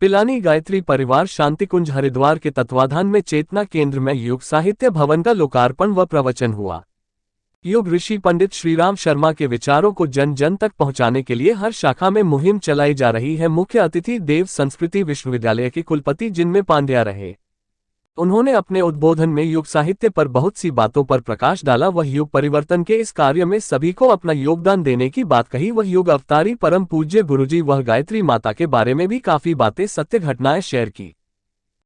पिलानी गायत्री परिवार शांतिकुंज हरिद्वार के तत्वाधान में चेतना केंद्र में युग साहित्य भवन का लोकार्पण व प्रवचन हुआ। युग ऋषि पंडित श्रीराम शर्मा के विचारों को जन जन तक पहुंचाने के लिए हर शाखा में मुहिम चलाई जा रही है। मुख्य अतिथि देव संस्कृति विश्वविद्यालय के कुलपति जिनमें पांड्या रहे। उन्होंने अपने उद्बोधन में युग साहित्य पर बहुत सी बातों पर प्रकाश डाला। वह युग परिवर्तन के इस कार्य में सभी को अपना योगदान देने की बात कही। वह युग अवतारी परम पूज्य गुरुजी वह गायत्री माता के बारे में भी काफी बातें सत्य घटनाएं शेयर की।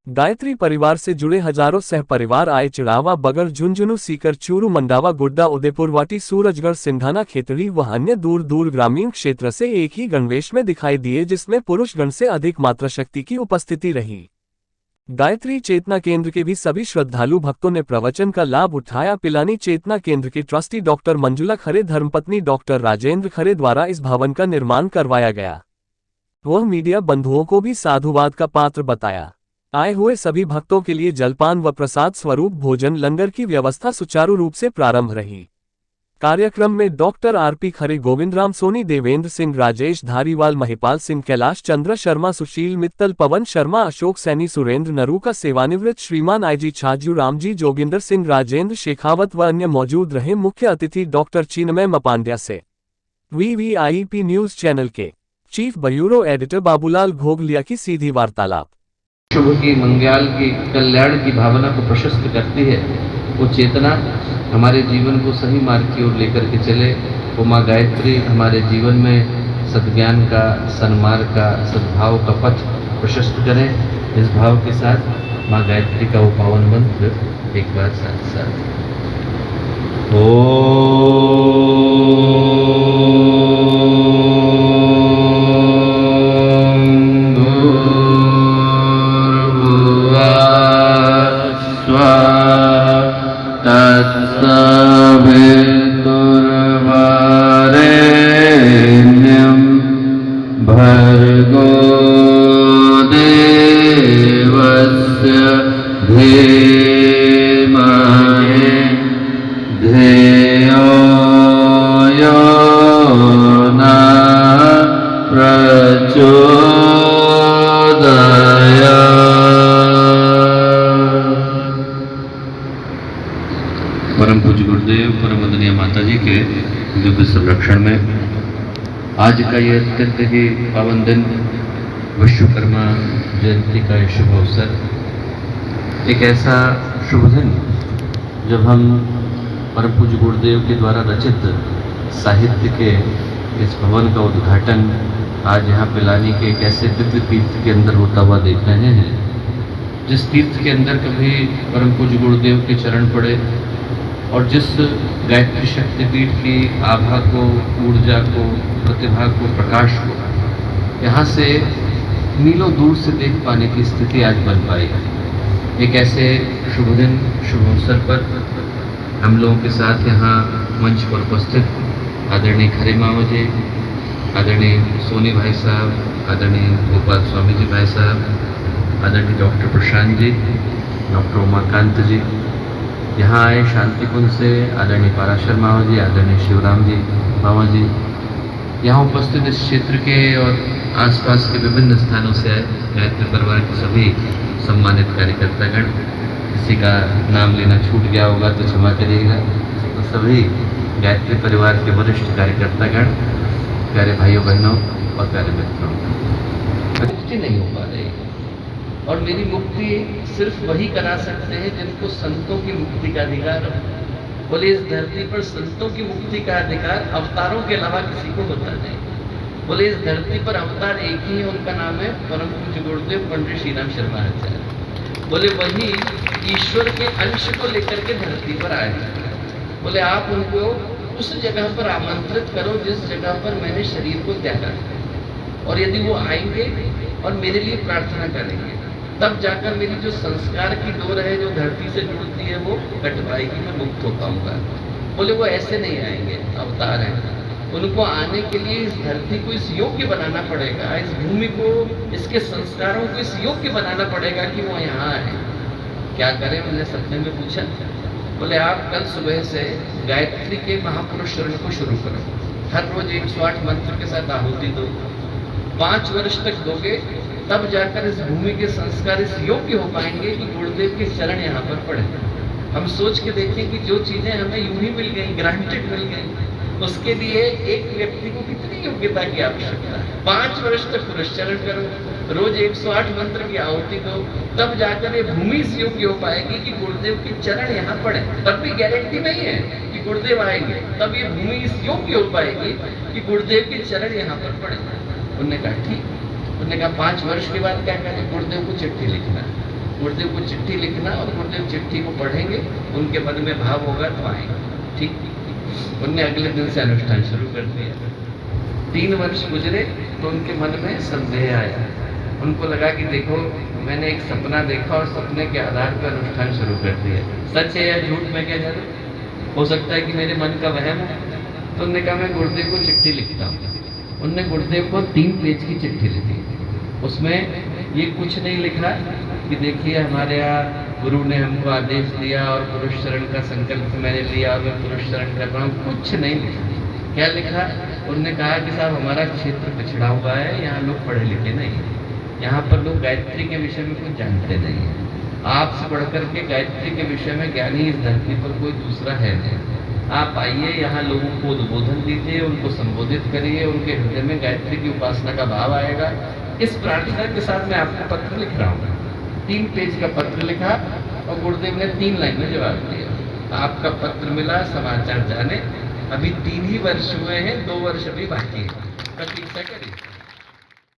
गायत्री परिवार से जुड़े हजारों सह परिवार आए। चिड़ावा, बगड़, झुंझुनू, सीकर, चूरू, मंडावा, गुड्डा, उदयपुर, वाटी, सूरजगढ़, सिंधाना, खेतड़ी व अन्य दूर दूर ग्रामीण क्षेत्र से एक ही गणवेश में दिखाई दिए, जिसमें पुरुष गण से अधिक मात्रा शक्ति की उपस्थिति रही। गायत्री चेतना केंद्र के भी सभी श्रद्धालु भक्तों ने प्रवचन का लाभ उठाया। पिलानी चेतना केंद्र के ट्रस्टी डॉक्टर मंजुला खरे, धर्मपत्नी डॉक्टर राजेंद्र खरे द्वारा इस भवन का निर्माण करवाया गया। वह मीडिया बंधुओं को भी साधुवाद का पात्र बताया। आए हुए सभी भक्तों के लिए जलपान व प्रसाद स्वरूप भोजन लंगर की व्यवस्था सुचारू रूप से प्रारंभ रही। कार्यक्रम में डॉक्टर आरपी खरे, गोविंदराम सोनी, देवेंद्र सिंह, राजेश धारीवाल, महिपाल सिंह, कैलाश चंद्र शर्मा, सुशील मित्तल, पवन शर्मा, अशोक सैनी, सुरेंद्र नरूका, सेवानिवृत्त श्रीमान आईजी छाजू, रामजी, जोगिंदर सिंह, राजेंद्र शेखावत व अन्य मौजूद रहे। मुख्य अतिथि डॉक्टर चिन्मय मपांड्या से VVIP न्यूज चैनल के चीफ ब्यूरो एडिटर बाबूलाल घोगलिया की सीधी वार्तालाप। शुभ की, मंगल की, कल्याण की भावना को प्रशस्त करती है। वो चेतना हमारे जीवन को सही मार्ग की ओर लेकर के चले। वो माँ गायत्री हमारे जीवन में सद्ज्ञान का, सन्मार्ग का, सद्भाव का पथ प्रशस्त करें। इस भाव के साथ माँ गायत्री का वो पावन मंत्र एक बार साथ साथ भर्गो देवस्य धीमहि धियो यो नः प्रचोदयात्। परम पूज्य गुरुदेव, परम वंदनीय माता जी के दिव्य संरक्षण में आज का ये अत्यंत ही पावन दिन, विश्वकर्मा जयंती का ये शुभ अवसर, एक ऐसा शुभ दिन जब हम परम पूज्य गुरुदेव के द्वारा रचित साहित्य के इस भवन का उद्घाटन आज यहाँ पिलानी के एक ऐसे दिव्य तीर्थ के अंदर होता हुआ देख रहे हैं, जिस तीर्थ के अंदर कभी परम पूज्य गुरुदेव के चरण पड़े और जिस गायत्री शक्तिपीठ की आभा को, ऊर्जा को, प्रतिभा को, प्रकाश को यहाँ से मीलों दूर से देख पाने की स्थिति आज बन पाई है। एक ऐसे शुभ दिन, शुभ अवसर पर हम लोगों के साथ यहाँ मंच पर उपस्थित आदरणीय खरे मामा जी, आदरणीय सोनी भाई साहब, आदरणीय गोपाल स्वामी जी भाई साहब, आदरणीय डॉक्टर प्रशांत जी, डॉक्टर उमाकांत जी, यहाँ आए शांतिकुंज से आदरणीय पाराशर मामा जी, आदरणीय शिवराम जी मामा जी, यहाँ उपस्थित इस क्षेत्र के और आसपास के विभिन्न स्थानों से आए गायत्री परिवार के सभी सम्मानित कार्यकर्तागण। किसी का नाम लेना छूट गया होगा तो क्षमा करिएगा। तो सभी गायत्री परिवार के वरिष्ठ कार्यकर्तागण, प्यारे भाइयों बहनों और प्यारे मित्रों, मुक्ति नहीं हो पा रही और मेरी मुक्ति सिर्फ वही करा सकते हैं जिनको संतों की मुक्ति का अधिकार हो। बोले इस धरती पर संतों की मुक्ति का अधिकार अवतारों के अलावा किसी को होता नहीं। बोले इस धरती पर अवतार एक ही है, उनका नाम है परम पूज्य गुरुदेव पंडित श्रीराम शर्मा आचार्य। बोले वही ईश्वर के अंश को लेकर के धरती पर आए। बोले आप उनको उस जगह पर आमंत्रित करो जिस जगह पर मैंने शरीर को त्यागा, और यदि वो आएंगे और मेरे लिए प्रार्थना करेंगे, तब जाकर मेरी जो संस्कार की डोर है जो धरती से जुड़ती है वो कट पाएगी, मैं मुक्त हो पाऊंगा। बोले वो ऐसे नहीं आएंगे, अवतार हैं, उनको आने के लिए इस धरती को इस योग्य बनाना पड़ेगा, इस भूमि को, इसके संस्कारों को इस योग्य बनाना पड़ेगा कि वो यहाँ आए। क्या करें, मैंने सपने में पूछा। बोले आप कल सुबह से गायत्री के महापुरुष चरण को शुरू करो, हर रोज 108 मंत्र के साथ आहुति दो, 5 वर्ष तक दोगे, तब जाकर इस भूमि के संस्कार इस योग्य हो पाएंगे कि गुरुदेव के चरण यहाँ पर पड़े। हम सोच के देखें कि जो चीजें हमें यूं ही मिल गई, ग्रांटेड मिल गई, उसके लिए एक व्यक्ति को कितनी योग्यता की आवश्यकता है। 5 वर्ष तक पुरस्चरण करो, रोज 108 मंत्र की आहुति दो, तब जाकर ये भूमि इस योग्य हो पाएगी कि गुरुदेव के चरण यहाँ पड़े। तब भी गारंटी नहीं है कि गुरुदेव आएंगे, तब ये भूमि इस योग्य हो पाएगी कि गुरुदेव के चरण यहाँ पर पड़े। उन्होंने कहा ठीक। उन्होंने कहा 5 वर्ष के बाद क्या करें? गुरुदेव को चिट्ठी लिखना, गुरुदेव को चिट्ठी लिखना, और गुरुदेव चिट्ठी को पढ़ेंगे, उनके मन में भाव होगा तो आएंगे। ठीक। उनने अगले दिन से अनुष्ठान शुरू कर दिया। 3 वर्ष गुजरे तो उनके मन में संदेह आया। उनको लगा कि देखो, मैंने एक सपना देखा और सपने के आधार पर अनुष्ठान शुरू कर दिया, सच है या झूठ में क्या जाने, हो सकता है कि मेरे मन का वहम है। तो उन्होंने कहा मैं गुरुदेव को चिट्ठी लिखता हूँ। उनने गुरुदेव को 3 पेज की चिट्ठी लिखी। उसमें ये कुछ नहीं लिखा कि देखिए हमारे यहाँ गुरु ने हमको आदेश दिया और पुरुष शरण का संकल्प मैंने लिया और मैं पुरुष शरण कर रहा हूँ, कुछ नहीं लिखा। क्या लिखा? उन्होंने कहा कि साहब हमारा क्षेत्र पिछड़ा हुआ है, यहाँ लोग पढ़े लिखे नहीं, यहाँ पर लोग गायत्री के विषय में कुछ जानते नहीं है। आपसे बढ़ करके गायत्री के विषय में ज्ञानी इस धरती पर कोई दूसरा है नहीं। आप आइए, यहाँ लोगों को उद्बोधन दीजिए, उनको संबोधित करिए, उनके हृदय में गायत्री की उपासना का भाव आएगा। इस प्रार्थना के साथ मैं आपको पत्र लिख रहा हूँ। 3 पेज का पत्र लिखा और गुरुदेव ने 3 लाइन में जवाब दिया। आपका पत्र मिला, समाचार जाने। अभी 3 ही वर्ष हुए हैं, 2 वर्ष अभी बाकी है, प्रतीक्षा करिए।